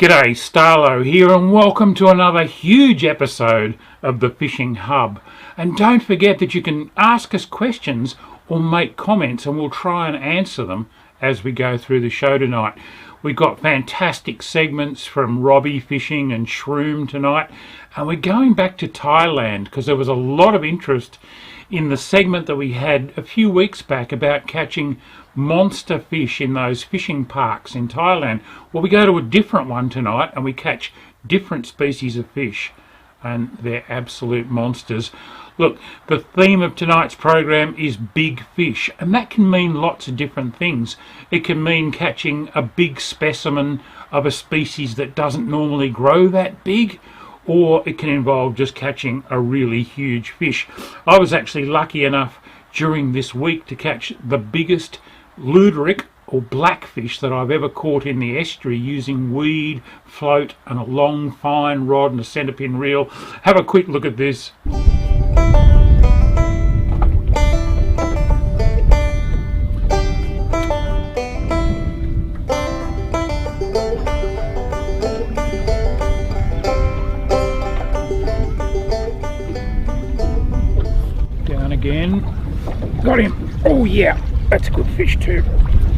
G'day, Starlo here, and welcome to another huge episode of the Fishing Hub. And don't forget that you can ask us questions or make comments, and we'll try and answer them as we go through the show tonight. We've got fantastic segments from Robbie fishing and shroom tonight, and we're going back to Thailand because there was a lot of interest in the segment that we had a few weeks back about catching monster fish in those fishing parks in Thailand. Well, we go to a different one tonight and we catch different species of fish, and they're absolute monsters. Look, the theme of tonight's program is big fish, and that can mean lots of different things. It can mean catching a big specimen of a species that doesn't normally grow that big, or it can involve just catching a really huge fish. I was actually lucky enough during this week to catch the biggest luderick or blackfish that I've ever caught in the estuary using weed, float and a long fine rod and a centre pin reel. Have a quick look at this. Down again. Got him. Oh yeah, that's a good fish too.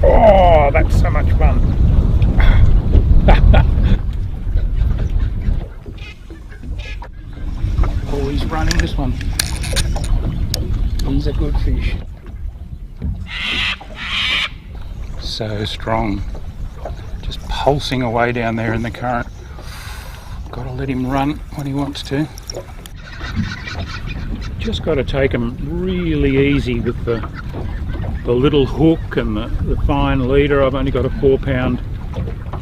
Oh, that's so much fun. Oh, he's running this one. He's a good fish. So strong. Just pulsing away down there in the current. Got to let him run when he wants to. Just got to take him really easy with the little hook and the fine leader. I've only got a 4-pound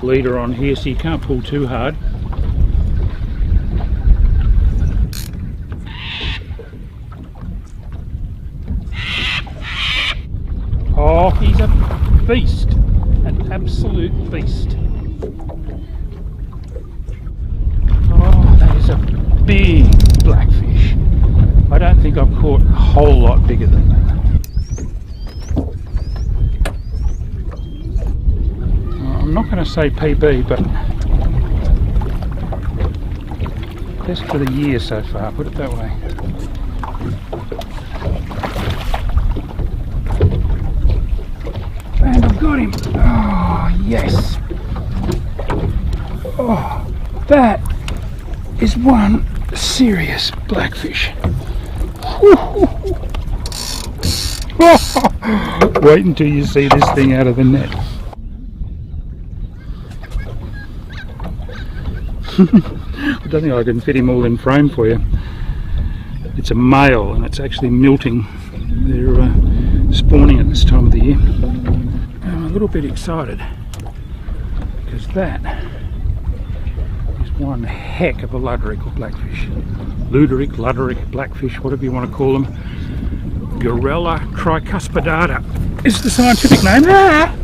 leader on here, so you can't pull too hard. Oh, he's a beast, an absolute beast. Oh, that is a big blackfish. I don't think I've caught a whole lot bigger than that. I'm not going to say PB, but best for the year so far, put it that way. And I've got him. Oh, yes. Oh, that is one serious blackfish. Wait until you see this thing out of the net. I don't think I can fit him all in frame for you. It's a male and it's actually milting. They're spawning at this time of the year. I'm a little bit excited because that is one heck of a luderick or blackfish. Luderick, luderick, blackfish, whatever you want to call them. Gorella tricuspidata is the scientific name. Ah!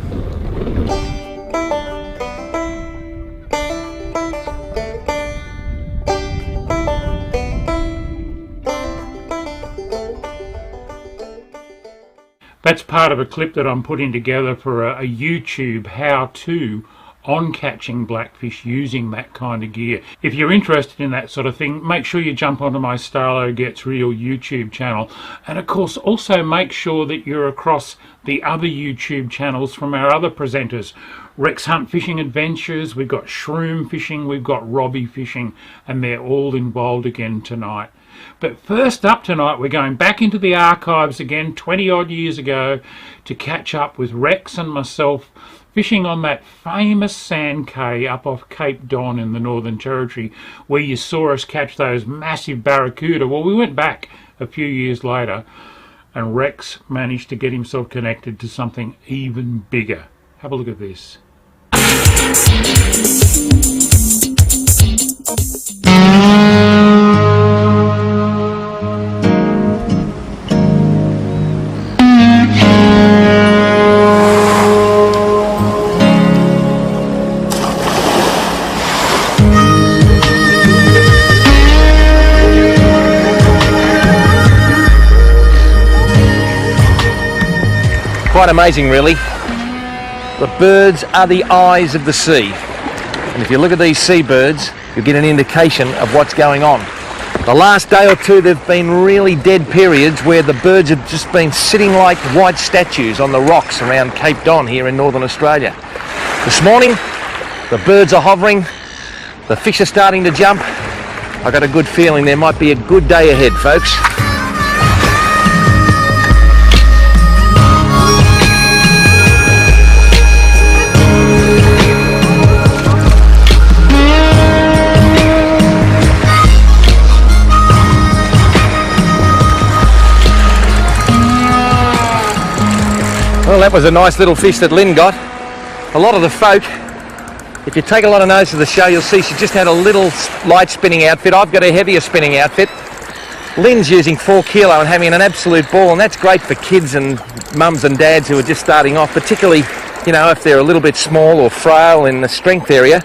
That's part of a clip that I'm putting together for a YouTube how-to on catching blackfish using that kind of gear. If you're interested in that sort of thing, make sure you jump onto my Starlo Gets Real YouTube channel. And of course, also make sure that you're across the other YouTube channels from our other presenters. Rex Hunt Fishing Adventures, we've got shroom fishing, we've got Robbie fishing, and they're all involved again tonight. But first up tonight, we're going back into the archives again 20 odd years ago to catch up with Rex and myself fishing on that famous sand cay up off Cape Don in the Northern Territory, where you saw us catch those massive barracuda. Well, we went back a few years later and Rex managed to get himself connected to something even bigger. Have a look at this. Quite amazing, really. The birds are the eyes of the sea. And if you look at these seabirds, you'll get an indication of what's going on. The last day or two, there've been really dead periods where the birds have just been sitting like white statues on the rocks around Cape Don here in northern Australia. This morning, the birds are hovering, the fish are starting to jump. I got a good feeling there might be a good day ahead, folks. Well, that was a nice little fish that Lynn got. A lot of the folk, if you take a lot of notice of the show, you'll see she just had a little light spinning outfit. I've got a heavier spinning outfit. Lynn's using 4 kilo and having an absolute ball, and that's great for kids and mums and dads who are just starting off, particularly, you know, if they're a little bit small or frail in the strength area.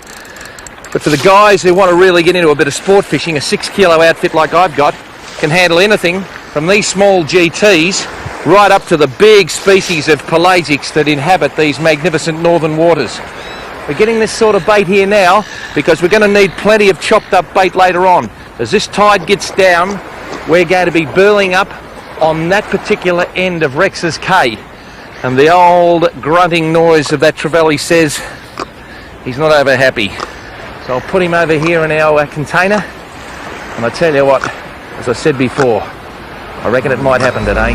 But for the guys who want to really get into a bit of sport fishing, a 6 kilo outfit like I've got can handle anything from these small GTs right up to the big species of pelagics that inhabit these magnificent northern waters. We're getting this sort of bait here now because we're going to need plenty of chopped up bait later on. As this tide gets down, we're going to be burling up on that particular end of Rex's Cay. And the old grunting noise of that trevally says he's not over happy. So I'll put him over here in our container. And I tell you what, as I said before, I reckon it might happen today.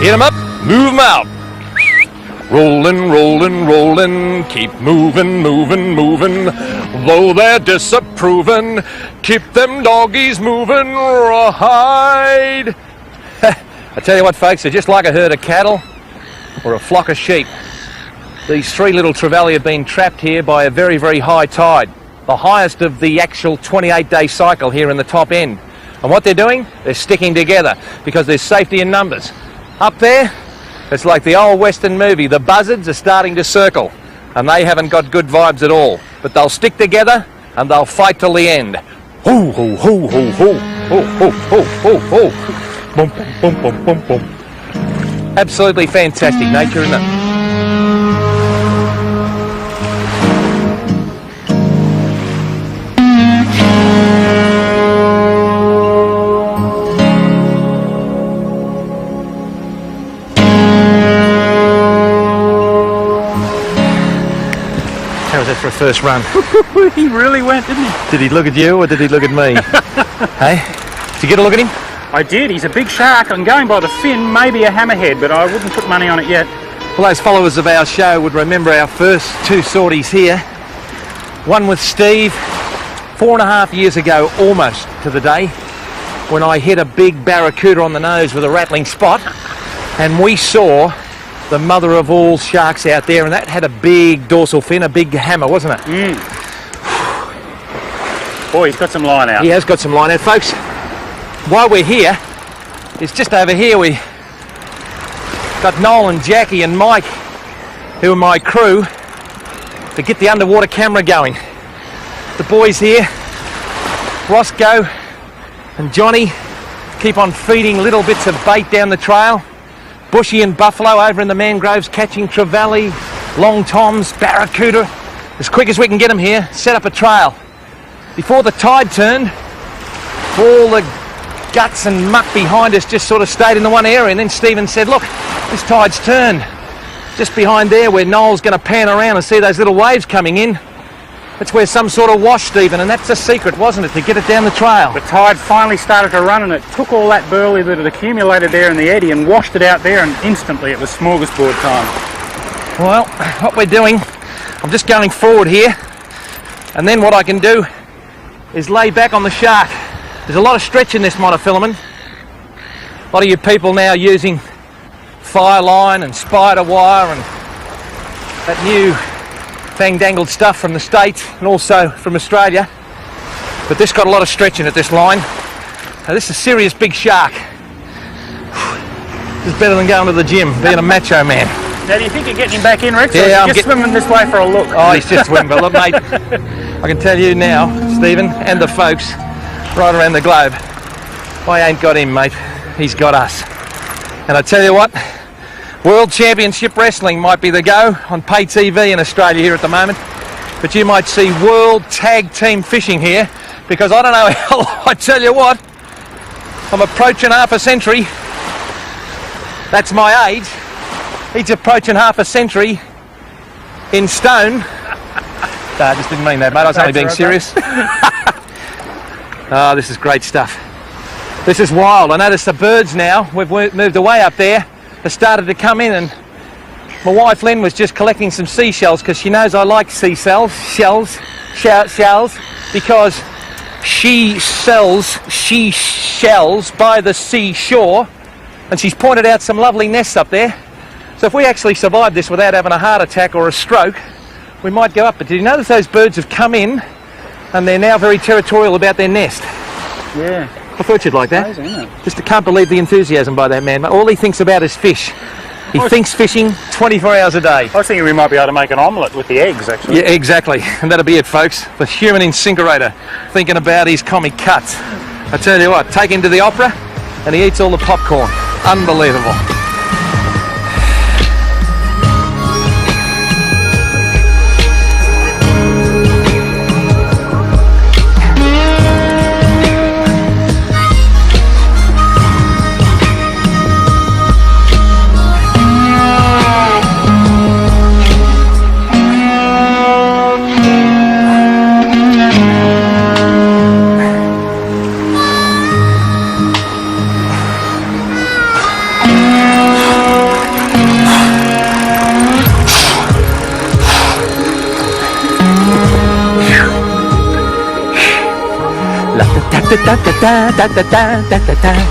Hit 'em up, move 'em out. Rollin', rollin', rollin', keep movin', movin', movin'. Though they're disapprovin', keep them doggies movin' right. I tell you what, folks, they're just like a herd of cattle or a flock of sheep. These 3 little trevally have been trapped here by a very, very high tide. The highest of the actual 28-day cycle here in the top end. And what they're doing? They're sticking together because there's safety in numbers. Up there, it's like the old Western movie. The buzzards are starting to circle and they haven't got good vibes at all. But they'll stick together and they'll fight till the end. Hoo, hoo, hoo, hoo, hoo. Hoo, hoo, hoo, hoo, hoo. Boom, boom, boom, boom, boom, boom. Absolutely fantastic nature, isn't it? For a first run. He really went, didn't he? Did he look at you or did he look at me? Hey? Did you get a look at him? I did. He's a big shark. I'm going by the fin, maybe a hammerhead, but I wouldn't put money on it yet. Well, those followers of our show would remember our first 2 sorties here. One with Steve 4.5 years ago, almost to the day, when I hit a big barracuda on the nose with a rattling spot, and we saw the mother of all sharks out there, and that had a big dorsal fin, a big hammer, wasn't it? Boy, he's got some line out. He has got some line out, folks. While we're here, it's just over here we got Noel and Jackie and Mike, who are my crew, to get the underwater camera going. The boys here, Roscoe and Johnny, keep on feeding little bits of bait down the trail. Bushy and Buffalo over in the mangroves catching trevally, long toms, barracuda. As quick as we can get them here, set up a trail. Before the tide turned, all the guts and muck behind us just sort of stayed in the one area, and then Stephen said, look, this tide's turned. Just behind there where Noel's going to pan around and see those little waves coming in. That's where some sort of wash, Stephen, and that's the secret, wasn't it, to get it down the trail? The tide finally started to run and it took all that burley that had accumulated there in the eddy and washed it out there, and instantly it was smorgasbord time. Well, what we're doing, I'm just going forward here, and then what I can do is lay back on the shark. There's a lot of stretch in this monofilament. A lot of you people now using fire line and spider wire and that new fang-dangled stuff from the States and also from Australia. But this got a lot of stretch in it, this line. Now this is a serious big shark. This is better than going to the gym, being a macho man. Now, do you think you're getting him back in, Rex? Yeah, I'm just swimming this way for a look. Oh, he's just swimming. But look, mate, I can tell you now, Stephen, and the folks right around the globe, I ain't got him, mate. He's got us. And I tell you what, World Championship Wrestling might be the go on pay TV in Australia here at the moment, but you might see World Tag Team Fishing here, because I don't know how, I tell you what, I'm approaching half a century. That's my age. He's approaching half a century in stone. No, I just didn't mean that, mate. I was only being serious. Oh, this is great stuff. This is wild. I notice the birds now, we've moved away up there, have started to come in, and my wife Lynn was just collecting some seashells because she knows I like shells, because she sells shells by the seashore, and she's pointed out some lovely nests up there. So if we actually survive this without having a heart attack or a stroke, we might go up. But did you notice those birds have come in and they're now very territorial about their nest? Yeah. I thought you'd like that. Amazing, isn't it? Just can't believe the enthusiasm by that man. All he thinks about is fish. He thinks fishing 24 hours a day. I was thinking we might be able to make an omelette with the eggs, actually. Yeah, exactly. And that'll be it, folks. The human incinerator thinking about his comic cuts. I tell you what, take him to the opera and he eats all the popcorn. Unbelievable.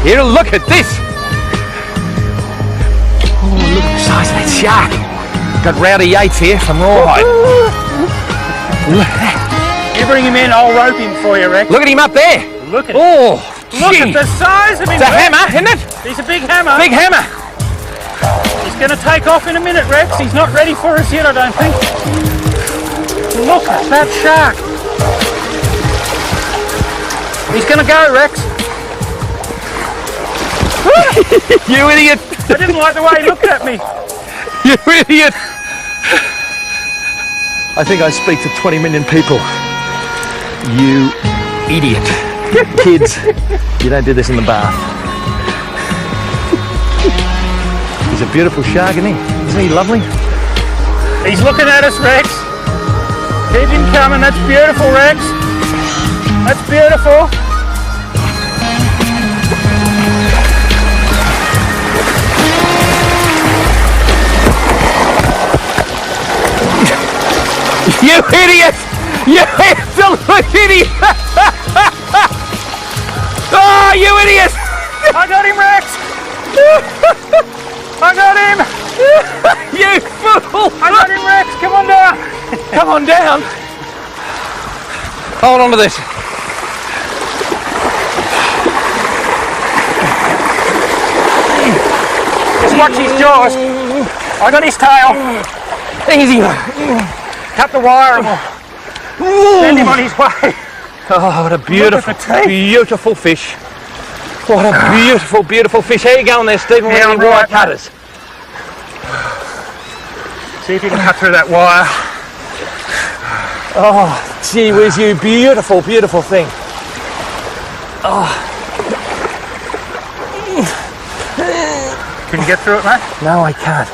Here, look at this. Oh, look at the size of that shark. Got Rowdy Yates here from Rawhide. Look at that. You bring him in, I'll rope him for you, Rex. Look at him up there. Look at Oh, Look at the size of him, it's a Rex. hammer, isn't it? He's a big hammer. Big hammer. He's going to take off in a minute, Rex. He's not ready for us yet, I don't think. Look at that shark. He's going to go, Rex. You idiot. I didn't like the way he looked at me. You idiot. I think I speak for 20 million people. You idiot. Kids, you don't do this in the bath. He's a beautiful shark, isn't he? Isn't he lovely? He's looking at us, Rex. Keep him coming. That's beautiful, Rex. That's beautiful. You idiot! You absolute idiot! Oh, you idiot! I got him, Rex. I got him. You fool! I got him, Rex. Come on down. Come on down. Hold on to this. Just watch his jaws. I got his tail. Easy. Cut the wire and we'll send him on his way. Oh, what a beautiful, Look at the teeth. beautiful fish. What a beautiful, beautiful fish. How you going there, Stephen? Yeah, With I'm your wire right, mate. cutters? See if you can cut through that wire. Oh, gee whiz, you beautiful, beautiful thing. Can you get through it, mate? No, I can't.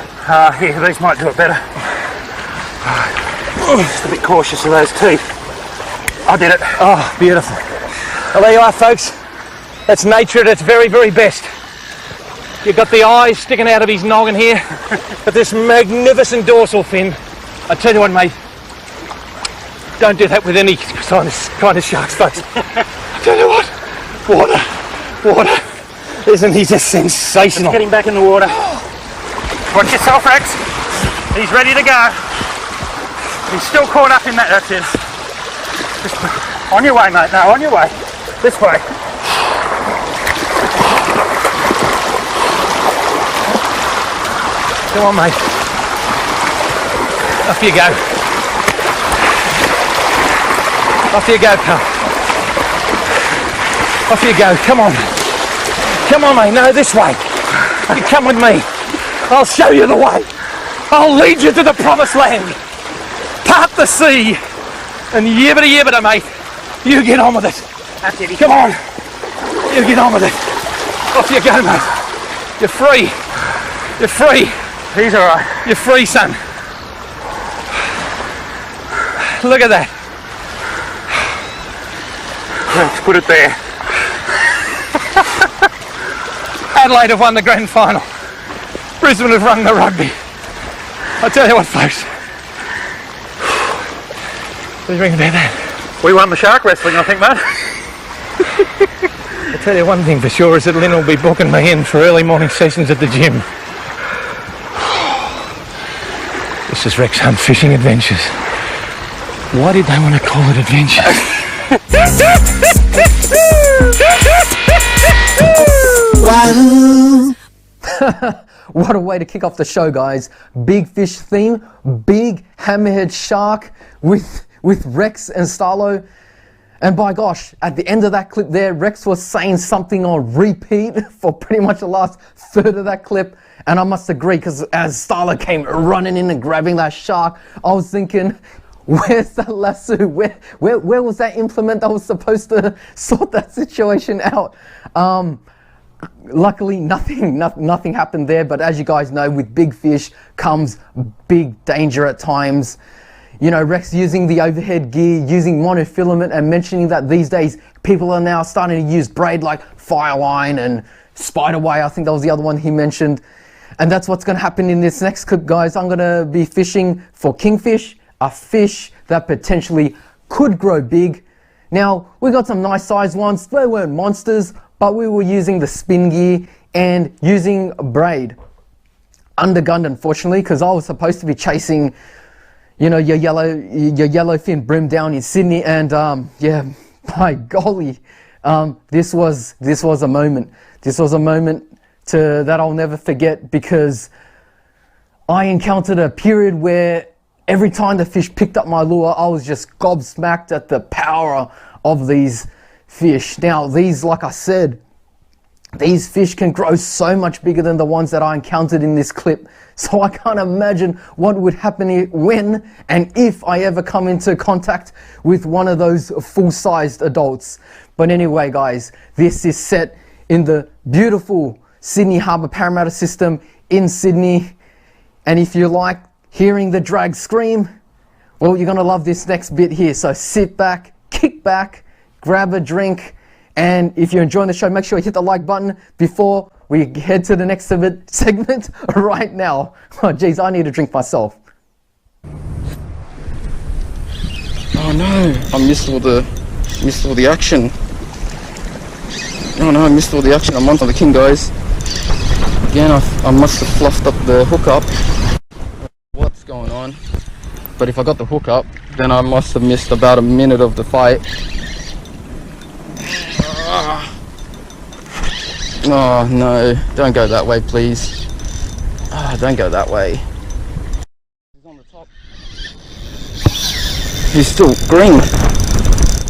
Here, these might do it better. Just a bit cautious of those teeth. I did it. Oh, beautiful. Well, there you are, folks. That's nature at its very, very best. You've got the eyes sticking out of his noggin here, but this magnificent dorsal fin. I tell you what, mate, don't do that with any kind of sharks, folks. I tell you what, water. Isn't he just sensational? Get him back in the water. Watch yourself, Rex. He's ready to go. He's still caught up in that. That's it. Just on your way, mate. No, on your way. This way. Come on, mate. Off you go. Off you go, pal. Off you go. Come on. Come on, mate. No, this way. You come with me. I'll show you the way. I'll lead you to the promised land. Part the sea. And yibbida yibbida, mate. You get on with it. Come on. You get on with it. Off you go, mate. You're free. You're free. He's alright. You're free, son. Look at that. Let's put it there. Adelaide have won the grand final. Brisbane have run the rugby. I tell you what, folks. What do you think about that? We won the shark wrestling, I think, mate. I'll tell you one thing for sure is that Lynn will be booking me in for early morning sessions at the gym. This is Rex Hunt Fishing Adventures. Why did they want to call it adventures? What a way to kick off the show, guys. Big fish theme, big hammerhead shark with Rex and Starlo. And by gosh, at the end of that clip there, Rex was saying something on repeat for pretty much the last third of that clip. And I must agree, because as Starlo came running in and grabbing that shark, I was thinking, where's that lasso? Where was that implement that was supposed to sort that situation out? Luckily, nothing happened there. But as you guys know, with big fish comes big danger at times. You know, Rex using the overhead gear, using monofilament, and mentioning that these days people are now starting to use braid like Fireline and Spiderway. I think that was the other one he mentioned. And that's what's going to happen in this next clip, guys. I'm going to be fishing for kingfish, a fish that potentially could grow big. Now, we got some nice sized ones. They weren't monsters, but we were using the spin gear and using braid. Undergunned, unfortunately, because I was supposed to be chasing, you know, your yellowfin brim down in Sydney, and yeah, by golly, this was a moment. This was a moment that I'll never forget, because I encountered a period where every time the fish picked up my lure, I was just gobsmacked at the power of these fish. Now, these, like I said, these fish can grow so much bigger than the ones that I encountered in this clip. So I can't imagine what would happen when and if I ever come into contact with one of those full-sized adults. But anyway, guys, this is set in the beautiful Sydney Harbour Parramatta system in Sydney. And if you like hearing the drag scream, well, you're going to love this next bit here. So sit back, kick back, grab a drink, and if you're enjoying the show, make sure you hit the like button before we head to the next segment right now. Oh, geez, I need a drink myself. Oh no, I missed all the action. Oh no, I missed all the action. I'm onto the king, guys. Again, I must have fluffed up the hook up. What's going on? But if I got the hook up, then I must have missed about a minute of the fight. Oh no, don't go that way, please. Don't go that way. He's on the top. He's still green,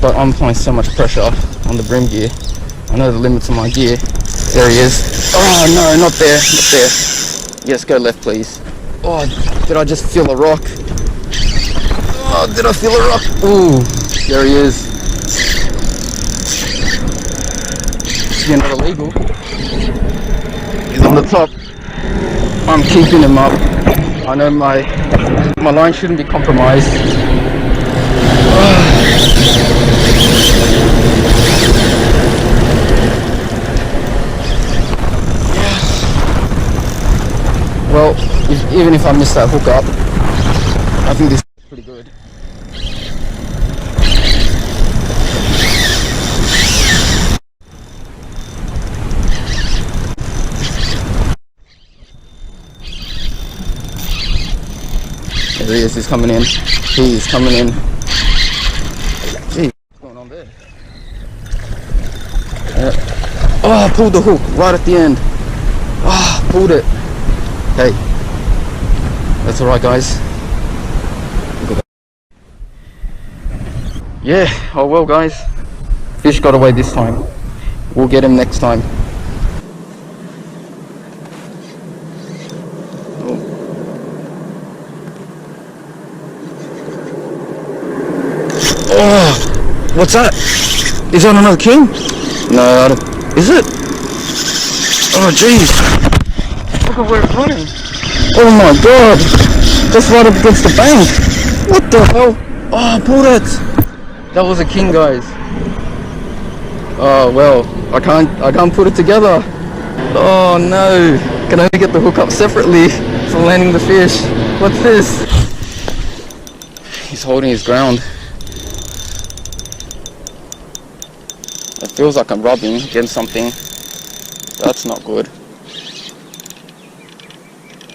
but I'm applying so much pressure on the brim gear. I know the limits of my gear. There he is. Oh no, not there, not there. Yes, go left, please. Oh, did I just feel a rock? Oh, did I feel a rock? Ooh, there he is. You're not illegal. He's on the top. I'm keeping him up. I know my line shouldn't be compromised. Well, even if I miss that hook up, I think this is pretty good. There he is, he's coming in. He is coming in. Gee, what's going on there? Oh, I pulled the hook right at the end. Ah, pulled it. Hey, that's alright, guys. Look at that. Yeah, oh well, guys. Fish got away this time. We'll get him next time. Oh, what's that? Is that another king? No, I don't. Is it? Oh, jeez. Look at where it's running. Oh my god. Just right up against the bank. What the hell? Oh, I pulled it. That was a king, guys. Oh, well, I can't put it together. Oh no. Can only get the hook up separately for landing the fish. What's this? He's holding his ground. It feels like I'm rubbing against something. That's not good.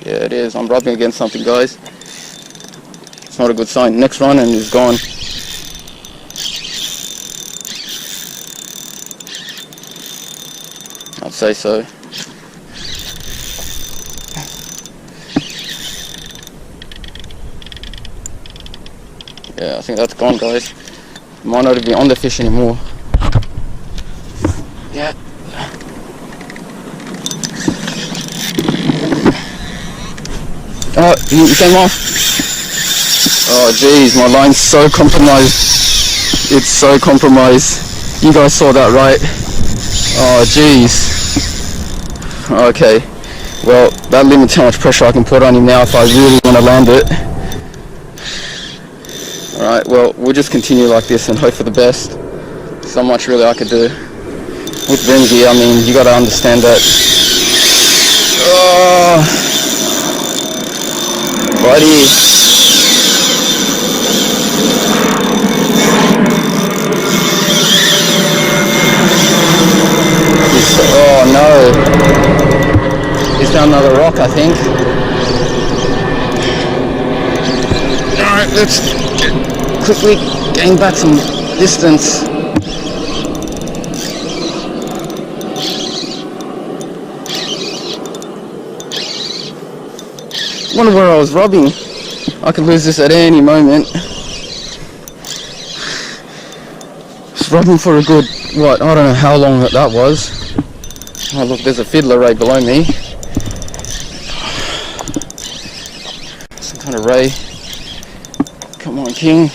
Yeah, it is. I'm rubbing against something, guys. It's not a good sign. Next run and he's gone. I'd say so. Yeah, I think that's gone, guys. Might not be on the fish anymore. Yeah. Oh, he came off. Oh jeez, my line's so compromised. It's so compromised. You guys saw that, right? Oh jeez. Okay. Well, that limits how much pressure I can put on him now if I really want to land it. Alright, well, we'll just continue like this and hope for the best. So much really I could do. With Benji, I mean, you gotta understand that. Oh, buddy. Oh no. He's found another rock, I think. Alright, let's quickly gain back some distance. Wonder where I was rubbing. I could lose this at any moment. Just rubbing for a good, what, I don't know how long that was. Oh look, there's a fiddler right below me. Some kind of ray. Come on, king.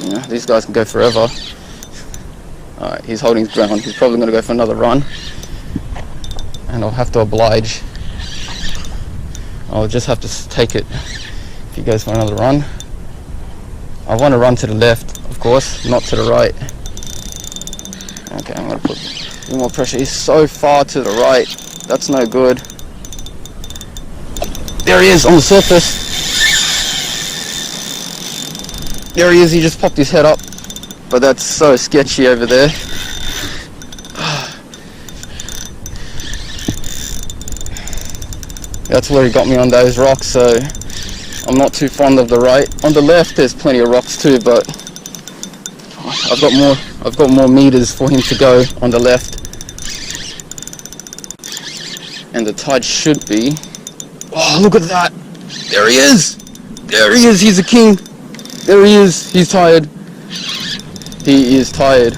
Yeah, these guys can go forever. Alright, he's holding his ground. He's probably going to go for another run. And I'll have to oblige. I'll just have to take it if he goes for another run. I want to run to the left, of course, not to the right. Okay, I'm going to put a little more pressure. He's so far to the right. That's no good. There he is on the surface. There he is. He just popped his head up. But that's so sketchy over there. That's where he got me on those rocks, so I'm not too fond of the right. On the left there's plenty of rocks too, but I've got more meters for him to go on the left. And the tide should be, oh look at that, there he is, he's a king, there he is, he's tired. He is tired.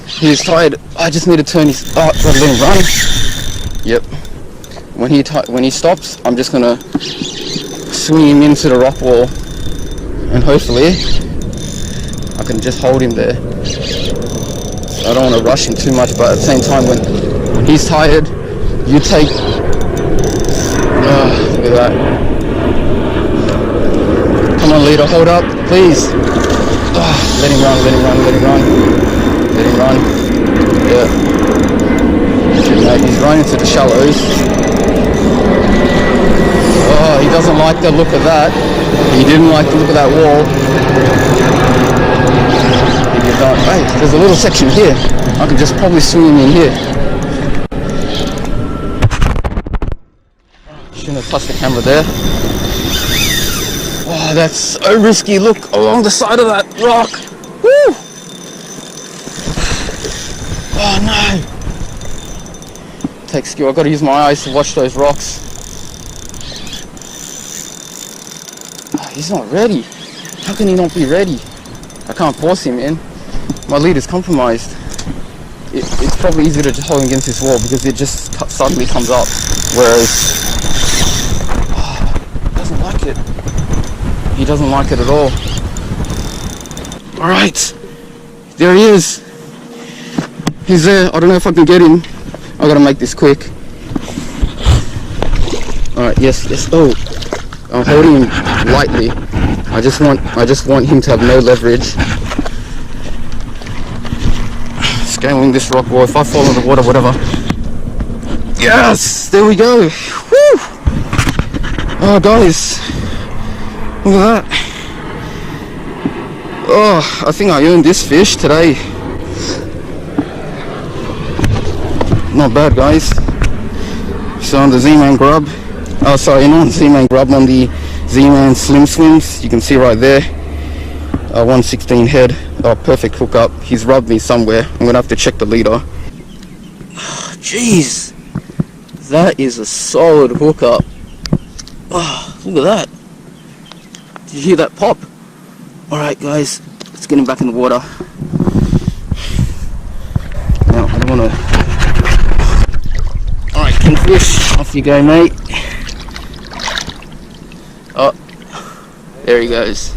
He is tired. I just need to turn his. Oh, gotta let him run. Yep. When he stops, I'm just gonna swing him into the rock wall, and hopefully I can just hold him there. I don't want to rush him too much, but at the same time, when he's tired, you take. Look at that. Come on, leader, hold up, please. Let him run, let him run, let him run. Let him run. Yeah. No, he's running to the shallows. Oh, he doesn't like the look of that. He didn't like the look of that wall. Hey, there's a little section here. I can just probably swing him in here. Shouldn't have touched the camera there. Oh, that's so risky. Look along the side of that rock. Woo! Oh no! Takes skill. I've got to use my eyes to watch those rocks. Oh, he's not ready. How can he not be ready? I can't force him in. My lead is compromised. It's probably easier to just hold him against this wall because it just suddenly comes up. Whereas like it. He doesn't like it at all. Alright, there he is. He's there. I don't know if I can get him. I gotta make this quick. Alright, yes. Oh, I'm holding him lightly. I just want him to have no leverage. Scaling this rock wall. If I fall in the water, whatever. Yes, there we go. Woo! Oh, guys, look at that. Oh, I think I earned this fish today. Not bad, guys. So on the Z-Man grub, oh sorry, not on Z-Man grub, on the Z-Man slim swims, you can see right there, 116 head. Oh, perfect hookup. He's rubbed me somewhere. I'm gonna have to check the leader. Jeez, that is a solid hookup. Oh, look at that. Did you hear that pop? Alright guys, let's get him back in the water. Now, I don't want to... Alright, Kingfish, off you go, mate. Oh, there he goes.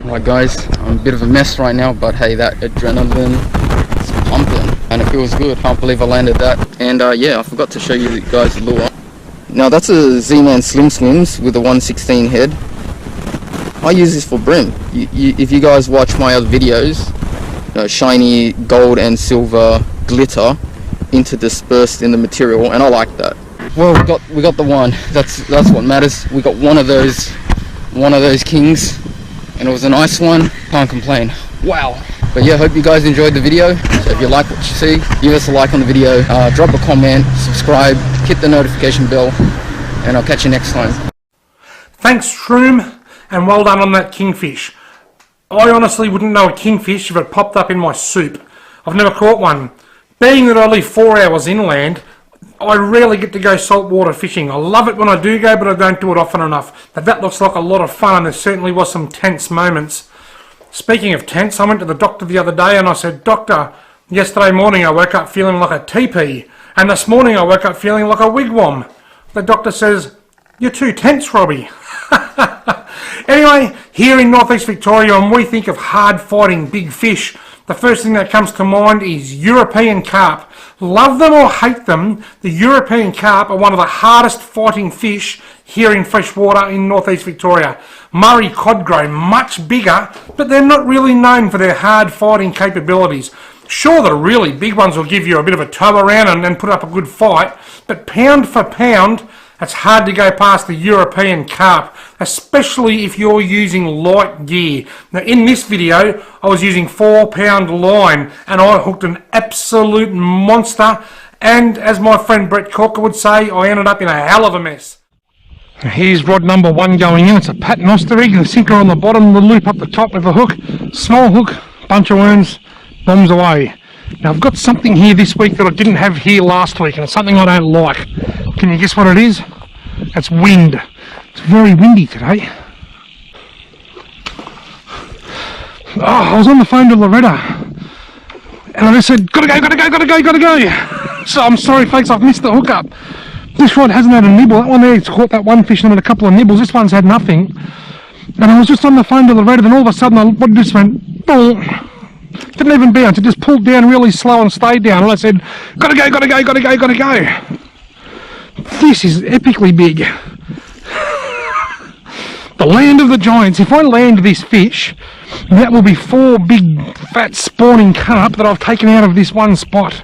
Alright guys, I'm a bit of a mess right now, but hey, that adrenaline is pumping and it feels good. Can't believe I landed that. And yeah, I forgot to show you guys the lure. Now that's a Z-Man Slim Swims with a 116 head. I use this for bream. If you guys watch my other videos, you know, shiny gold and silver glitter interdispersed in the material, and I like that. Well, we got the one. That's what matters. We got one of those kings, and it was a nice one. Can't complain. Wow. But yeah, hope you guys enjoyed the video. So if you like what you see, give us a like on the video, drop a comment, subscribe, hit the notification bell, and I'll catch you next time. Thanks, Shroom, and well done on that kingfish. I honestly wouldn't know a kingfish if it popped up in my soup. I've never caught one. Being that I live 4 hours inland, I rarely get to go saltwater fishing. I love it when I do go, but I don't do it often enough. But that looks like a lot of fun, and there certainly was some tense moments. Speaking of tense, I went to the doctor the other day and I said, "Doctor, yesterday morning I woke up feeling like a teepee, and this morning I woke up feeling like a wigwam." The doctor says, "You're too tense, Robbie." Anyway, here in northeast Victoria, when we think of hard-fighting big fish, the first thing that comes to mind is European carp. Love them or hate them, the European carp are one of the hardest fighting fish here in freshwater in northeast Victoria. Murray cod grow much bigger, but they're not really known for their hard fighting capabilities. Sure, the really big ones will give you a bit of a tow around and put up a good fight, but pound for pound, it's hard to go past the European carp, especially if you're using light gear. Now in this video, I was using 4-pound line and I hooked an absolute monster, and as my friend Brett Corker would say, I ended up in a hell of a mess. Here's rod number 1 going in. It's a paternoster rig, the sinker on the bottom, the loop up the top with a hook. Small hook, bunch of worms, bombs away. Now I've got something here this week that I didn't have here last week, and it's something I don't like. Can you guess what it is? It's wind. It's very windy today. Oh, I was on the phone to Loretta and I just said, gotta go. So I'm sorry folks, I've missed the hookup. This rod hasn't had a nibble. That one there, it's caught that one fish and had a couple of nibbles. This one's had nothing. And I was just on the phone to Loretta, and all of a sudden what just went boom. Didn't even bounce, it just pulled down really slow and stayed down, and I said, gotta go. This is epically big. The land of the giants. If I land this fish, that will be 4 big fat spawning carp that I've taken out of this one spot.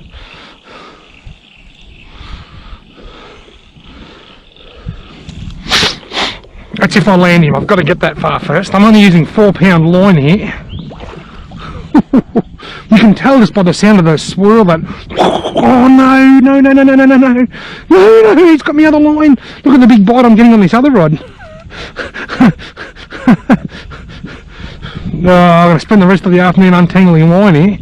That's if I land him. I've got to get that far first. I'm only using 4-pound line here. You can tell just by the sound of the swirl that, oh no, he's got me other line. Look at the big bite I'm getting on this other rod. No, I'm going to spend the rest of the afternoon untangling line here.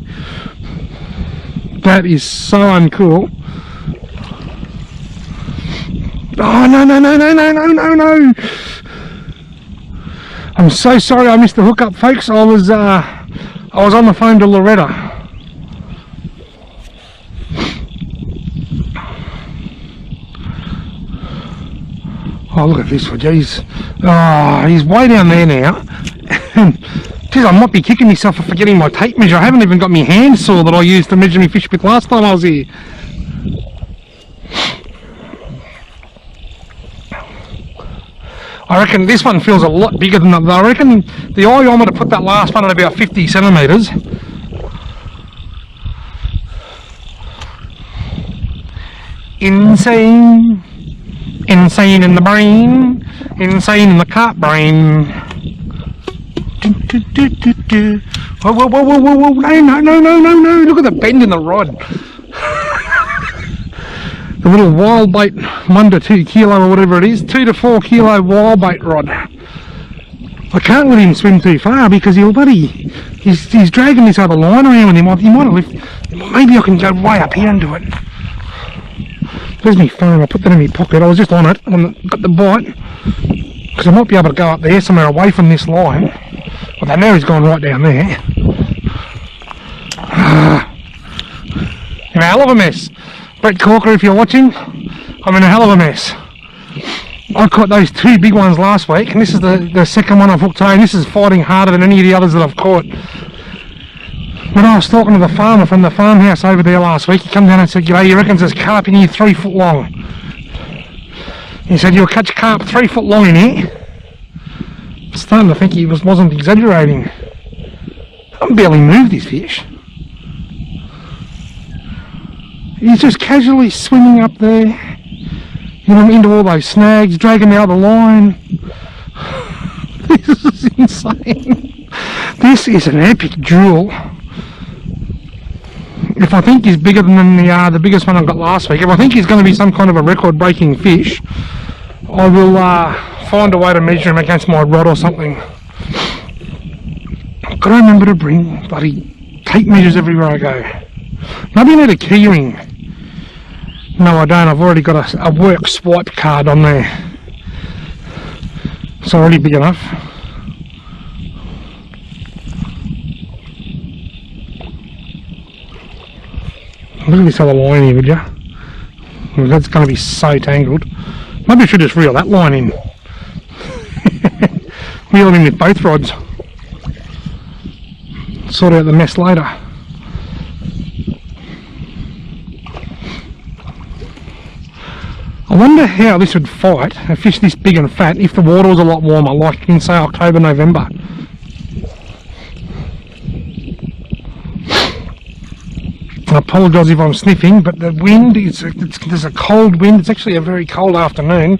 That is so uncool. Oh no. I'm so sorry I missed the hookup, folks. I was on the phone to Loretta. Oh, look at this one, jeez. Oh, he's way down there now. Jeez, I might be kicking myself for forgetting my tape measure. I haven't even got my hand saw that I used to measure my fish with last time I was here. I reckon this one feels a lot bigger than that. I reckon the iometer put that last one at about 50 centimetres. Insane. Insane in the brain. Insane in the carp brain. Whoa, whoa, whoa, whoa, whoa, whoa, no. Look at the bend in the rod. The little wild bait 1 to 2 kilo or whatever it is, 2 to 4 kilo wild bait rod. I can't let him swim too far because he's dragging this other line around with him. He might have lifted. Maybe I can go way up here and do it. There's my phone. I put that in my pocket. I was just on it and got the bite because I might be able to go up there somewhere away from this line. Well, now he's gone right down there. In a hell of a mess. Brett Corker, if you're watching, I'm in a hell of a mess. I caught those 2 big ones last week, and this is the second one I've hooked today, and this is fighting harder than any of the others that I've caught. When I was talking to the farmer from the farmhouse over there last week, he come down and said, "G'day, you reckon there's carp in here 3 foot long?" He said, "You'll catch carp 3 foot long in here." I'm starting to think he wasn't exaggerating. I barely moved this fish. He's just casually swimming up there, you know, into all those snags, dragging out the line. This is insane. This is an epic jewel. If I think he's bigger than the biggest one I got last week, if I think he's going to be some kind of a record-breaking fish, I will find a way to measure him against my rod or something. I've got to remember to bring bloody tape measures everywhere I go. Maybe I need a key ring. No, I don't. I've already got a work swipe card on there. It's already big enough. Look at this other line here, would you? Well, that's going to be so tangled. Maybe I should just reel that line in. Reel it in with both rods. Sort out the mess later. I wonder how this would fight a fish this big and fat if the water was a lot warmer, like in say October, November. I apologise if I'm sniffing, but the wind, there's a cold wind. It's actually a very cold afternoon,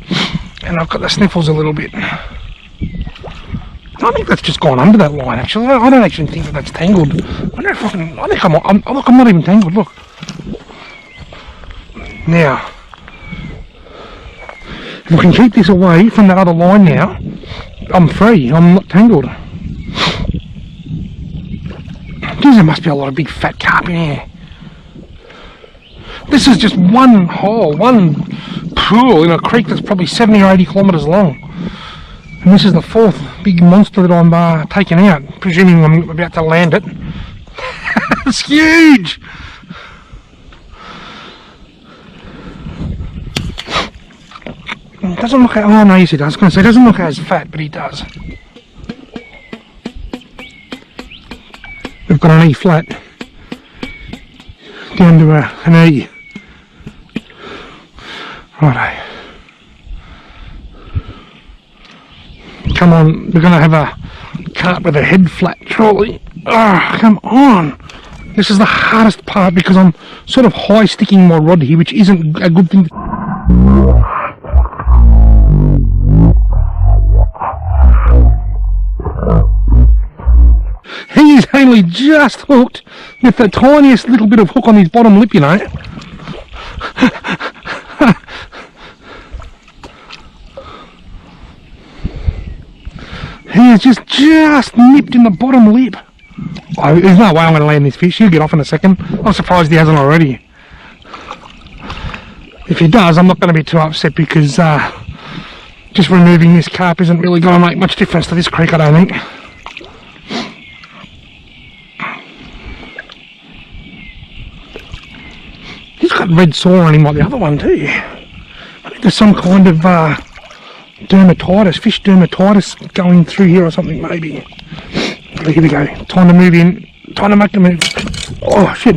and I've got the sniffles a little bit. I think that's just gone under that line, actually. I don't actually think that's tangled. I think I'm not even tangled, look. Now, if I can keep this away from that other line now, I'm free, I'm not tangled. Geez, there must be a lot of big fat carp in here. This is just one hole, one pool in a creek that's probably 70 or 80 kilometres long. And this is the 4th big monster that I'm taking out, presuming I'm about to land it. It's huge! It doesn't look, oh no, yes he does. I was going to say, it doesn't look as fat, but he does. We've got an E flat down to an E. Righto. Come on, we're going to have a carp with a head flat, surely. Oh, come on. This is the hardest part because I'm sort of high sticking my rod here, which isn't a good thing. He is only just hooked with the tiniest little bit of hook on his bottom lip, you know. He is just nipped in the bottom lip. Oh, there's no way I'm going to land this fish. He'll get off in a second. I'm surprised he hasn't already. If he does, I'm not going to be too upset because just removing this carp isn't really going to make much difference to this creek, I don't think. He's got red sore on him like the other one too. I think there's some kind of dermatitis, fish dermatitis going through here or something maybe. But here we go, time to move in, time to make the move. Oh shit.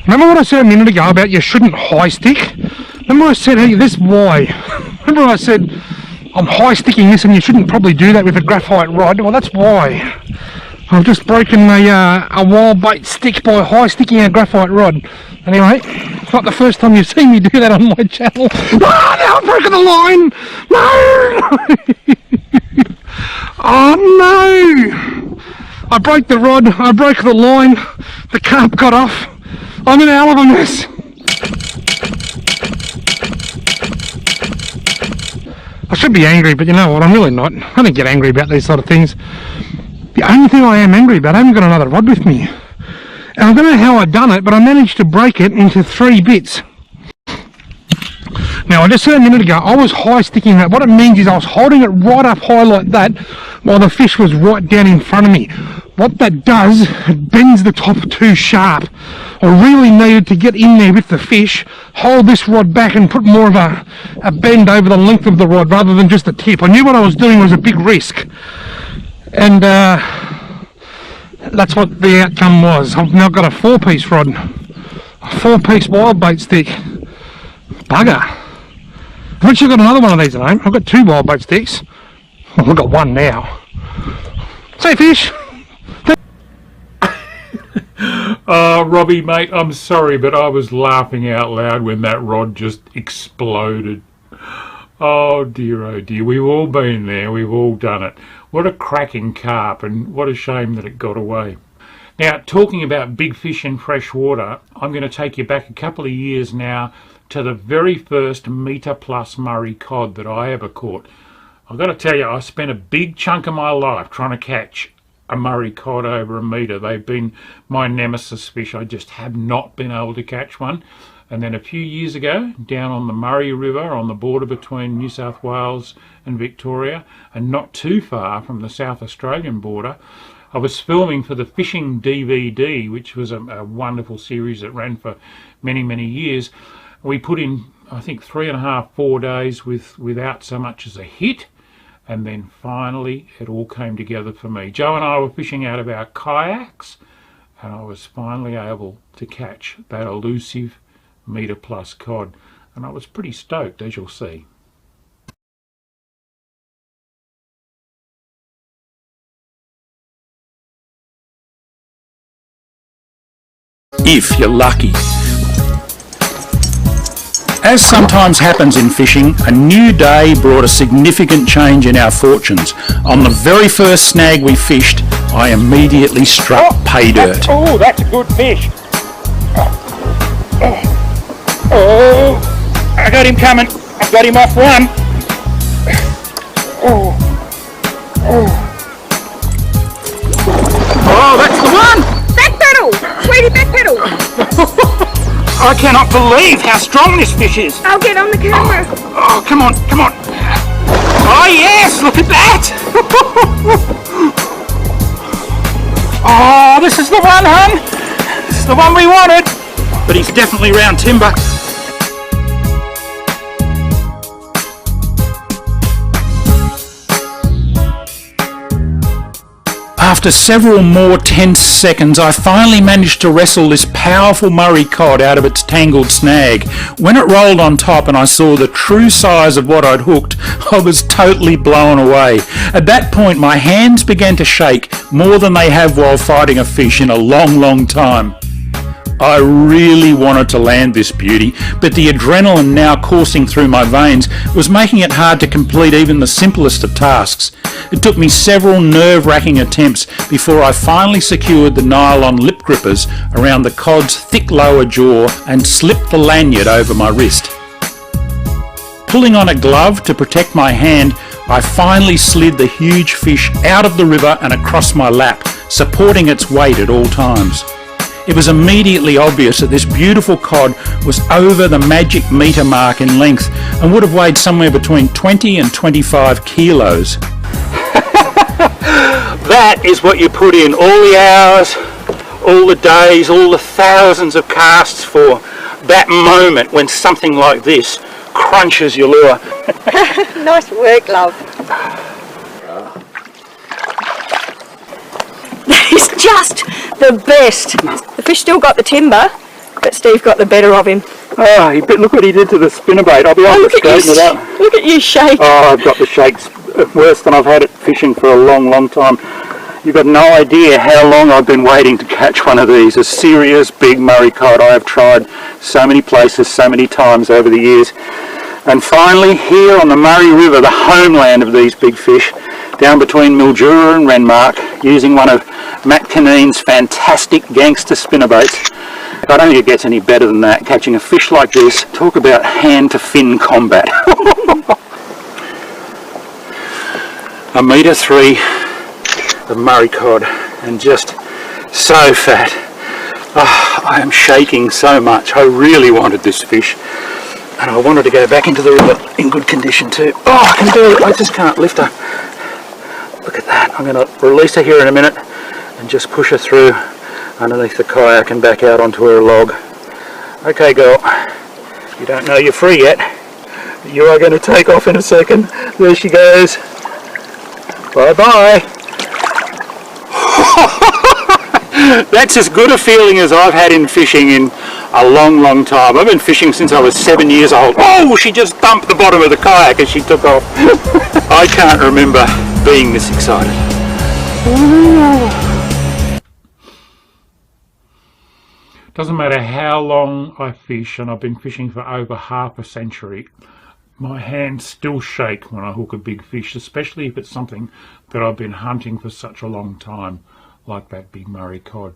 Remember what I said a minute ago about you shouldn't high stick? Remember I said, hey, this why? Remember I said I'm high sticking this and you shouldn't probably do that with a graphite rod? Well, that's why. I've just broken a wild bait stick by high sticking a graphite rod. Anyway, it's not the first time you've seen me do that on my channel. Ah, now I've broken the line! No! Oh no! I broke the rod, I broke the line, the carp got off. I'm in a hell of a mess. I should be angry, but you know what, I'm really not. I don't get angry about these sort of things. The only thing I am angry about, I haven't got another rod with me. And I don't know how I've done it, but I managed to break it into 3 bits. Now, I just said a minute ago, I was high sticking that. What it means is I was holding it right up high like that, while the fish was right down in front of me. What that does, it bends the top too sharp. I really needed to get in there with the fish, hold this rod back and put more of a bend over the length of the rod rather than just the tip. I knew what I was doing was a big risk. And that's what the outcome was. I've now got a 4-piece rod, a 4-piece wild bait stick. Bugger. I've actually got another one of these at home. I've got 2 wild bait sticks. Well, I've got 1 now. Say fish. Robbie, mate, I'm sorry, but I was laughing out loud when that rod just exploded. Oh dear, we've all been there, we've all done it. What a cracking carp, and what a shame that it got away. Now, talking about big fish in fresh water, I'm going to take you back a couple of years now to the very first metre plus Murray cod that I ever caught. I've got to tell you, I spent a big chunk of my life trying to catch a Murray cod over a metre. They've been my nemesis fish. I just have not been able to catch one. And then a few years ago, down on the Murray River, on the border between New South Wales and Victoria, and not too far from the South Australian border, I was filming for the Fishing DVD, which was a wonderful series that ran for many, many years. We put in, I think, 3.5, 4 days without so much as a hit. And then finally, it all came together for me. Joe and I were fishing out of our kayaks, and I was finally able to catch that elusive metre plus cod. And I was pretty stoked, as you'll see. If you're lucky. As sometimes happens in fishing, a new day brought a significant change in our fortunes. On the very first snag we fished, I immediately struck pay dirt. Oh, that's a good fish. Oh, I got him coming. I've got him off one. Oh, that's the one. Back pedal! Sweetie, back pedal! I cannot believe how strong this fish is. I'll get on the camera. Oh, come on, come on. Oh, yes, look at that. Oh, this is the one, hun. This is the one we wanted. But he's definitely round timber. After several more tense seconds, I finally managed to wrestle this powerful Murray cod out of its tangled snag. When it rolled on top and I saw the true size of what I'd hooked, I was totally blown away. At that point, my hands began to shake more than they have while fighting a fish in a long, long time. I really wanted to land this beauty, but the adrenaline now coursing through my veins was making it hard to complete even the simplest of tasks. It took me several nerve-wracking attempts before I finally secured the nylon lip grippers around the cod's thick lower jaw and slipped the lanyard over my wrist. Pulling on a glove to protect my hand, I finally slid the huge fish out of the river and across my lap, supporting its weight at all times. It was immediately obvious that this beautiful cod was over the magic metre mark in length and would have weighed somewhere between 20 and 25 kilos. That is what you put in all the hours, all the days, all the thousands of casts for that moment when something like this crunches your lure. Nice work, love. He's just the best. The fish still got the timber, but Steve got the better of him. Oh, look what he did to the spinnerbait. I'll be able to straighten it up. Look at you shake. Oh, I've got the shakes worse than I've had it fishing for a long, long time. You've got no idea how long I've been waiting to catch one of these. A serious big Murray cod. I have tried so many places, so many times over the years. And finally, here on the Murray River, the homeland of these big fish, down between Mildura and Renmark, using one of Matt Caneen's fantastic gangster spinnerbaits. I don't think it gets any better than that, catching a fish like this. Talk about hand-to-fin combat. 1.3 metre of Murray cod, and just so fat. Oh, I am shaking so much. I really wanted this fish, and I wanted to go back into the river in good condition too. Oh, I can do it. I just can't lift her. Look at that. I'm going to release her here in a minute and just push her through underneath the kayak and back out onto her log. Okay, girl, you don't know you're free yet. You are going to take off in a second. There she goes. Bye bye. That's as good a feeling as I've had in fishing in a long, long time. I've been fishing since I was 7 years old. Oh, she just thumped the bottom of the kayak as she took off. I can't remember being this excited. Doesn't matter how long I fish, and I've been fishing for over half a century, my hands still shake when I hook a big fish, especially if it's something that I've been hunting for such a long time, like that big Murray cod.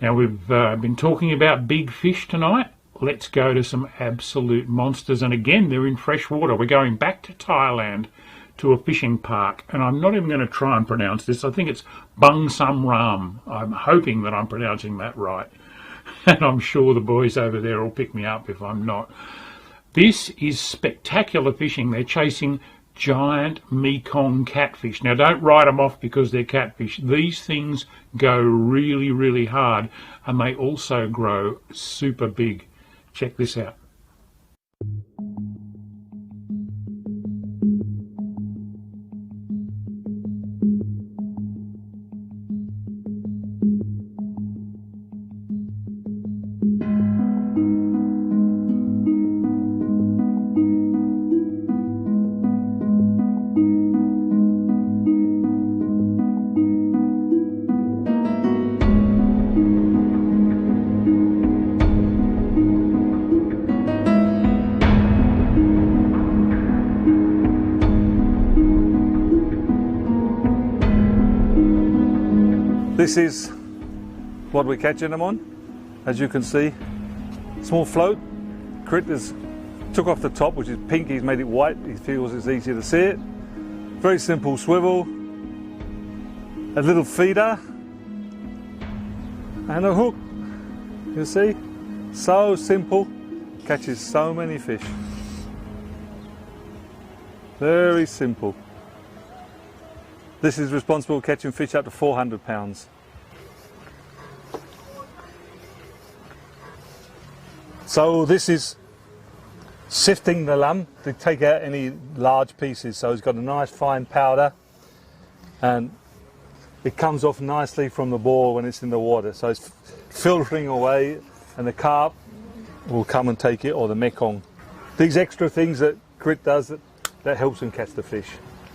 Now, we've been talking about big fish tonight. Let's go to some absolute monsters, and again, they're in fresh water. We're going back to Thailand to a fishing park, and I'm not even going to try and pronounce this. I think it's Bung Sam Ram. I'm hoping that I'm pronouncing that right, and I'm sure the boys over there will pick me up if I'm not. This is spectacular fishing. They're chasing giant Mekong catfish. Now, don't write them off because they're catfish. These things go really, really hard, and they also grow super big. Check this out. This is what we're catching them on. As you can see, small float. Critters took off the top, which is pink. He's made it white. He feels it's easier to see it. Very simple swivel, a little feeder, and a hook. You see, so simple, catches so many fish. Very simple. This is responsible for catching fish up to 400 pounds. So this is sifting the lump to take out any large pieces. So it's got a nice fine powder, and it comes off nicely from the ball when it's in the water. So it's filtering away, and the carp will come and take it, or the Mekong. These extra things that Crit does, that helps him catch the fish.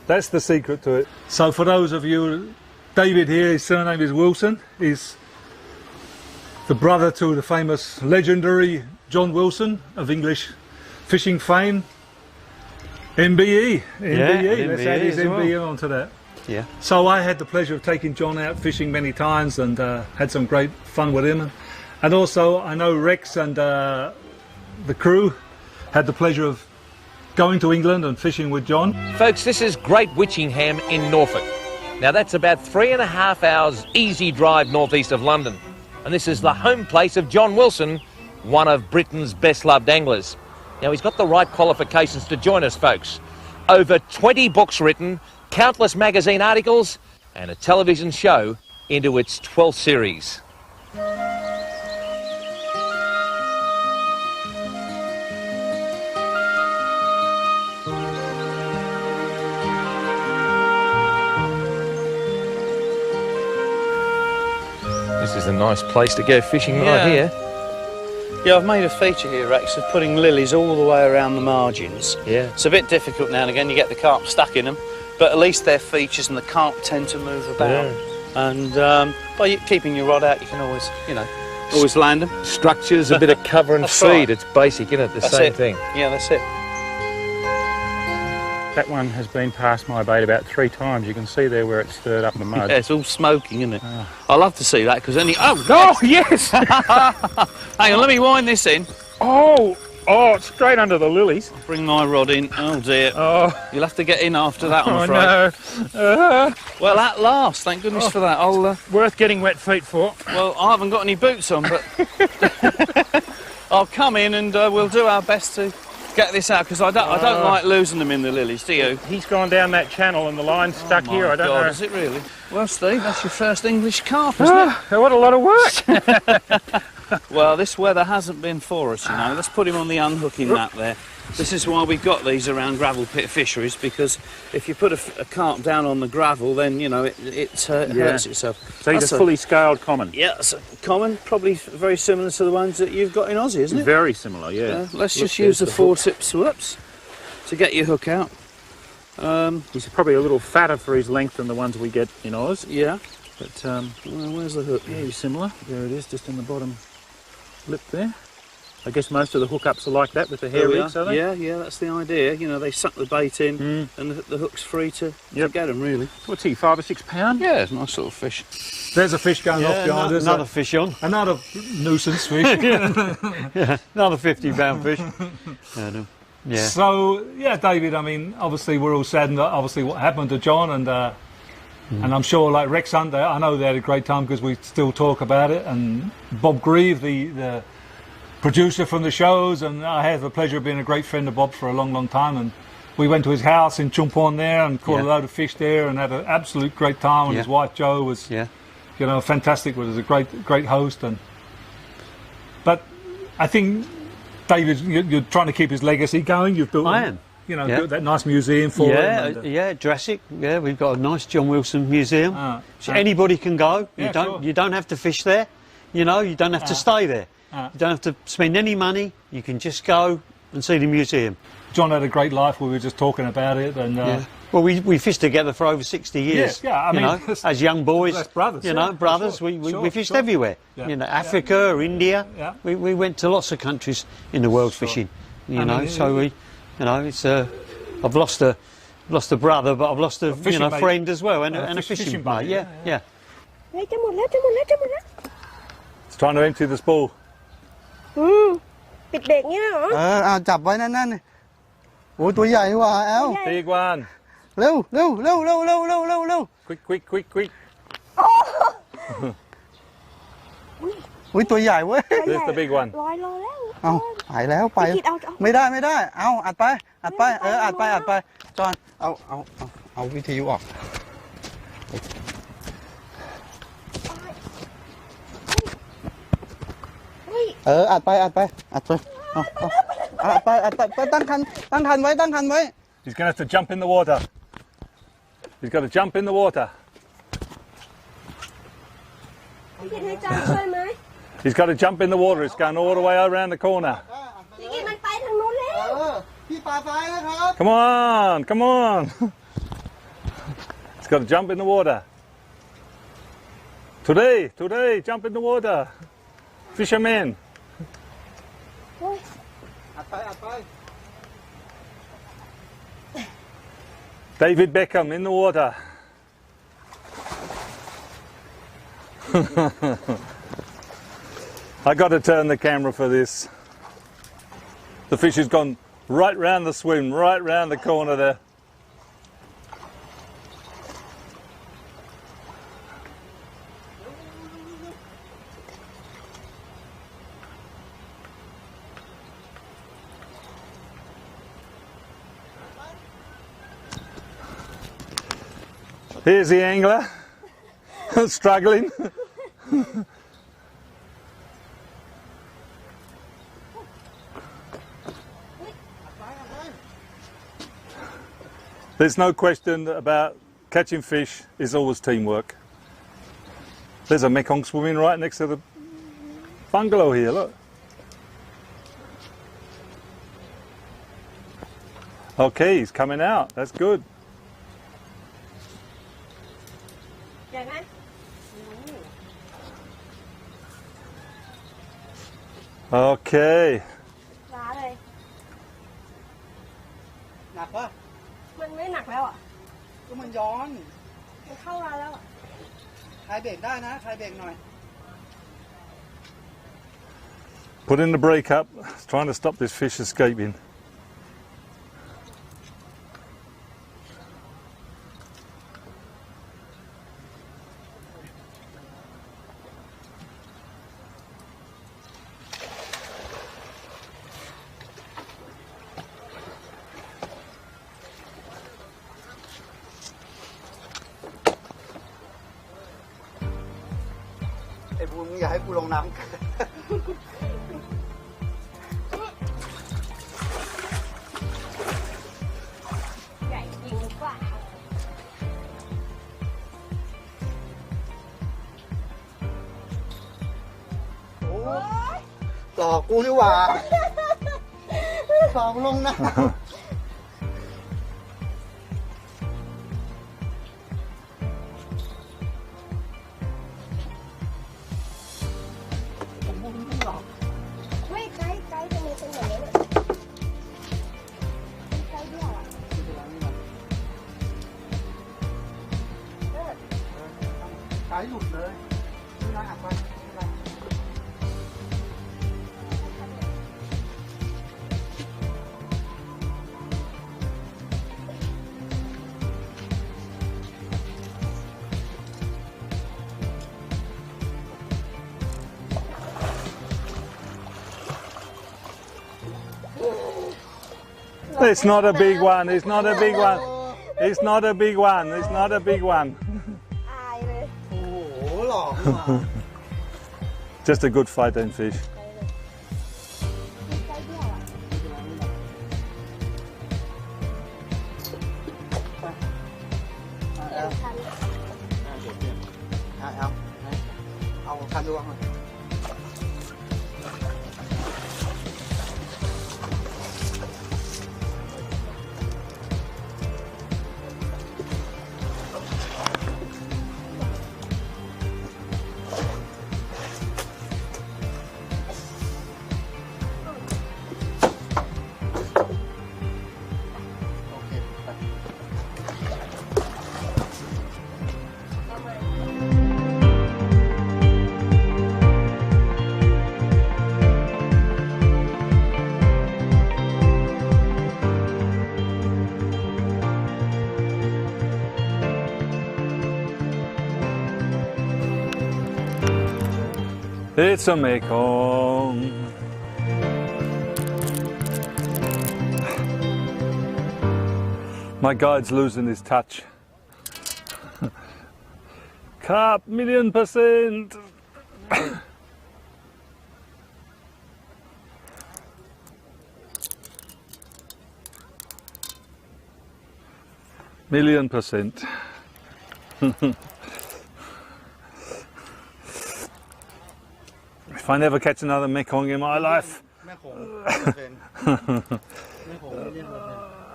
That's the secret to it. So for those of you, David here, his surname is Wilson. He's the brother to the famous legendary John Wilson of English fishing fame. MBE. Let's add his MBE onto that. Yeah. So I had the pleasure of taking John out fishing many times, and had some great fun with him. And also I know Rex and the crew had the pleasure of going to England and fishing with John. Folks, this is Great Witchingham in Norfolk. Now that's about 3.5 hours easy drive northeast of London. And this is the home place of John Wilson, one of Britain's best loved anglers. Now he's got the right qualifications to join us, folks. Over 20 books written, countless magazine articles, and a television show into its 12th series. This is a nice place to go fishing right here. Yeah, I've made a feature here, Rex, of putting lilies all the way around the margins. Yeah. It's a bit difficult now and again, you get the carp stuck in them, but at least they're features and the carp tend to move about. Yeah. And by keeping your rod out, you can always, you know, always land them. Structures, a bit of cover and That's feed. right. It's basic, isn't it? The That's same it. thing. Yeah, that's it. That one has been past my bait about 3 times. You can see there where it's stirred up in the mud. Yeah, it's all smoking, isn't it? I love to see that because any... Oh, yes! Hang on, let me wind this in. Oh, it's straight under the lilies. Bring my rod in. Oh dear. Oh, You'll have to get in after that, I'm oh afraid. no. Well, at last, thank goodness for that. I'll... Worth getting wet feet for. Well, I haven't got any boots on, but I'll come in and we'll do our best to get this out because I don't like losing them in the lilies, do you? He's gone down that channel and the line's stuck here. I don't God, know. is it really? Well, Steve, that's your first English carp, isn't it? What a lot of work. Well, this weather hasn't been for us, you know. Let's put him on the unhooking mat there. This is why we've got these around gravel pit fisheries, because if you put a carp down on the gravel, then, you know, it hurts itself. So he's a fully scaled common. Yeah, it's a common, probably very similar to the ones that you've got in Aussie, isn't it? Very similar, yeah. Let's just use the 4 tips, whoops, to get your hook out. He's probably a little fatter for his length than the ones we get in Oz. Yeah. But Well, where's the hook? yeah, he's similar. There it is, just in the bottom lip there. I guess most of the hookups are like that with the hair rigs, are they? Yeah, that's the idea. You know, they suck the bait in and the hook's free to get them, really. What's he, 5 or 6 pound? Yeah, it's a nice little fish. There's a fish going off behind us. Another fish on. Another nuisance fish. Yeah, another 50-pound fish. Yeah. So, yeah, David, I mean, obviously we're all saddened, obviously, what happened to John, and I'm sure, like Rex Hunt, I know they had a great time because we still talk about it, and Bob Grieve, the producer from the shows, and I had the pleasure of being a great friend of Bob's for a long, long time, and we went to his house in Chumphon there and caught a load of fish there and had an absolute great time, and his wife Jo was, you know, fantastic, was a great host. But I think, David, you're trying to keep his legacy going. You've built, you know, built that nice museum for him. And, Jurassic. Yeah, we've got a nice John Wilson museum. So anybody can go. You don't have to fish there. You know, you don't have to stay there. You don't have to spend any money. You can just go and see the museum. John had a great life. We were just talking about it, and well, we fished together for over 60 years. I mean, you know, as young boys, that's brothers. You know, brothers. We fished everywhere. You know, Africa or India. We went to lots of countries in the world fishing. You know, so we, you know, it's I've lost a brother, but I've lost a friend as well, and a fishing mate. Yeah. It's time to empty the spool. ปิดเบรกเงี้ยเหรอ จับไว้นั่นๆโอ้ตัวใหญ่ว่ะแอล Big one. เร็ว Quick. อุ้ยตัวใหญ่เว้ย There's the big one. ลอยรอแล้ว เอาไปแล้วไป พี่คิดเอา ไม่ได้เอาอัดไปอัดไปจอนเอาวิทยุออกอัดไปเอาตั้งคันไว้ He's going to have to jump in the water. He's got to jump in the water. พี่คิดให้จอยช่วยไหม He's got to jump in the water. It's going all the way around the corner. พี่คิดมันไปทางนู้นแล้ว พี่ปลาไปนะครับ Come on. He's got to jump in the water. Today, jump in the water. Fisherman. อัดไป David Beckham in the water. I got to turn the camera for this. The fish has gone right round the swim, right round the corner there. Here's the angler, struggling. There's no question about catching fish is always teamwork. There's a Mekong swimming right next to the bungalow here, look. Okay, he's coming out. That's good. ใหญ่ไหม Okay. ล้าเลย หนักปะ มันไม่หนักแล้วอ่ะ ก็มันย้อน มันเข้ามาแล้วอ่ะ ใครเบรกได้นะใครเบรกหน่อย Putting the brake up, trying to stop this fish escaping. Ê, buồn như vậy, buồn lòng nắm. ใหญ่จริงหรือเปล่า หลอกกูนี่หว่าสองลงนะ ไม่ไกด์จะมีเป็นอย่างนี้เนี่ยไกด์เดียวอ่ะ สายหลุดเลยไม่ได้อัดไปไม่เป็นไร It's not a big one. It's not a big one. It's not a big one. It's not a big one. อายเลย โอ้โหหลอกนี่หว่า Just a good fighting fish. ไกด์เดียวอ่ะ เอาคันดูว่า It's a Mekong. My guide's losing his touch. Carp, 1,000,000%. %1,000,000. If I never catch another Mekong in my life,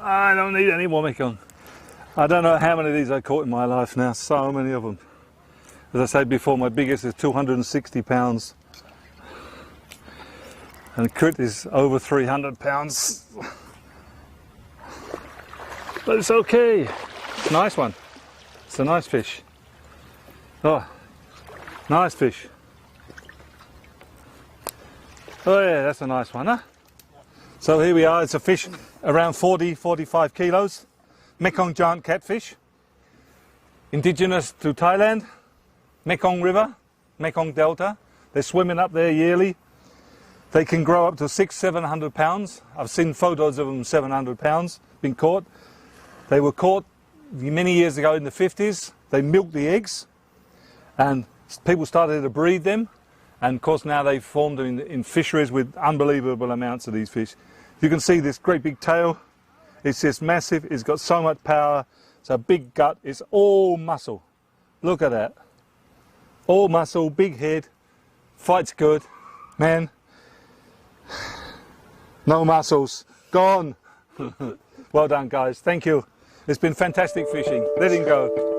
I don't need any more Mekong. I don't know how many of these I caught in my life now, so many of them. As I said before, my biggest is 260 pounds. And crit is over 300 pounds. But it's okay. It's a nice one. It's a nice fish. Oh, nice fish. Oh yeah, that's a nice one, huh? So here we are, it's a fish around 40, 45 kilos. Mekong giant catfish. Indigenous to Thailand. Mekong River, Mekong Delta. They're swimming up there yearly. They can grow up to 600-700 pounds. I've seen photos of them 700 pounds been caught. They were caught many years ago in the 50s. They milked the eggs and people started to breed them. And of course now they've formed in fisheries with unbelievable amounts of these fish. You can see this great big tail. It's just massive. It's got so much power. It's a big gut. It's all muscle. Look at that. all muscle, big head, fights good. Man, no muscles, gone. Well done, guys, thank you. It's been fantastic fishing. Let him go.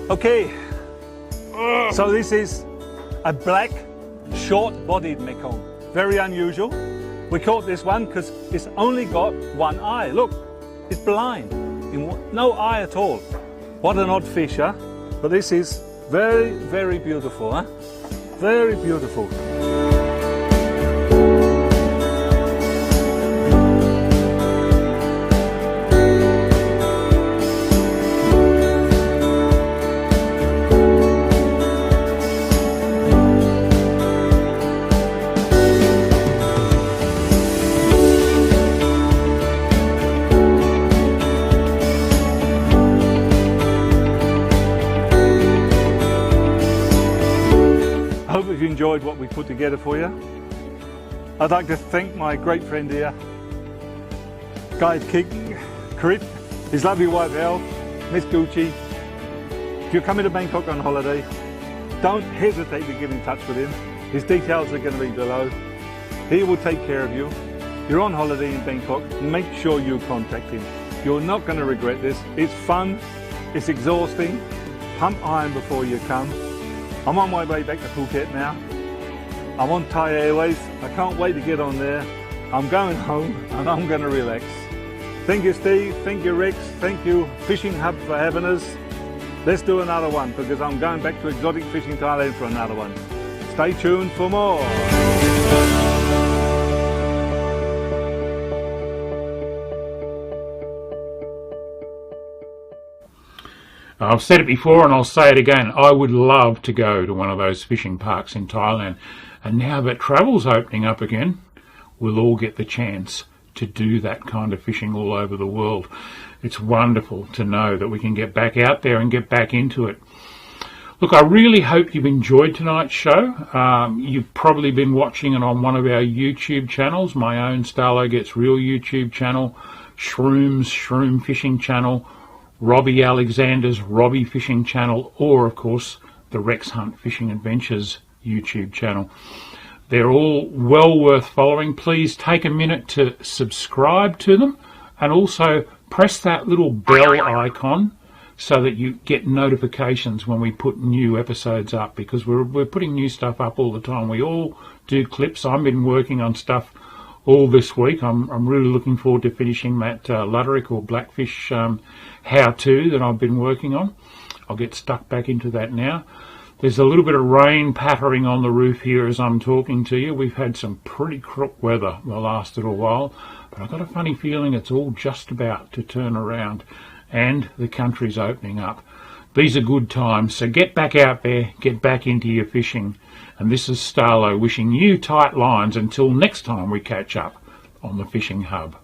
Okay, so this is a black short-bodied mekong, very unusual. We caught this one because it's only got one eye. Look, it's blind, no eye at all. What an odd fish, huh? But this is very, very beautiful, huh? Very beautiful. I hope you've enjoyed what we put together for you. I'd like to thank my great friend here, Guide King, Crit, his lovely wife Elle, Miss Gucci. If you're coming to Bangkok on holiday, don't hesitate to get in touch with him. His details are going to be below. He will take care of you. You're on holiday in Bangkok, make sure you contact him. You're not going to regret this. It's fun, it's exhausting. Pump iron before you come. I'm on my way back to Phuket now. I'm on Thai Airways. I can't wait to get on there. I'm going home and I'm going to relax. Thank you, Steve. Thank you, Rex. Thank you, Fishing Hub, for having us. Let's do another one because I'm going back to Exotic Fishing Thailand for another one. Stay tuned for more. I've said it before and I'll say it again. I would love to go to one of those fishing parks in Thailand. And now that travel's opening up again, we'll all get the chance to do that kind of fishing all over the world. It's wonderful to know that we can get back out there and get back into it. Look, I really hope you've enjoyed tonight's show. You've probably been watching it on one of our YouTube channels, my own Starlo Gets Real YouTube channel, Shroom's Shroom Fishing channel, Robbie Alexander's Robbie Fishing channel, or of course the Rex Hunt Fishing Adventures YouTube channel. They're all well worth following. Please take a minute to subscribe to them and also press that little bell icon so that you get notifications when we put new episodes up, because we're putting new stuff up all the time. We all do clips. I've been working on stuff all this week. I'm really looking forward to finishing that Luderick or Blackfish how-to that I've been working on. I'll get stuck back into that now. There's a little bit of rain pattering on the roof here as I'm talking to you. We've had some pretty crook weather the last little while, but I've got a funny feeling it's all just about to turn around and the country's opening up. These are good times, so get back out there, get back into your fishing. And this is Starlo wishing you tight lines until next time we catch up on the Fishing Hub.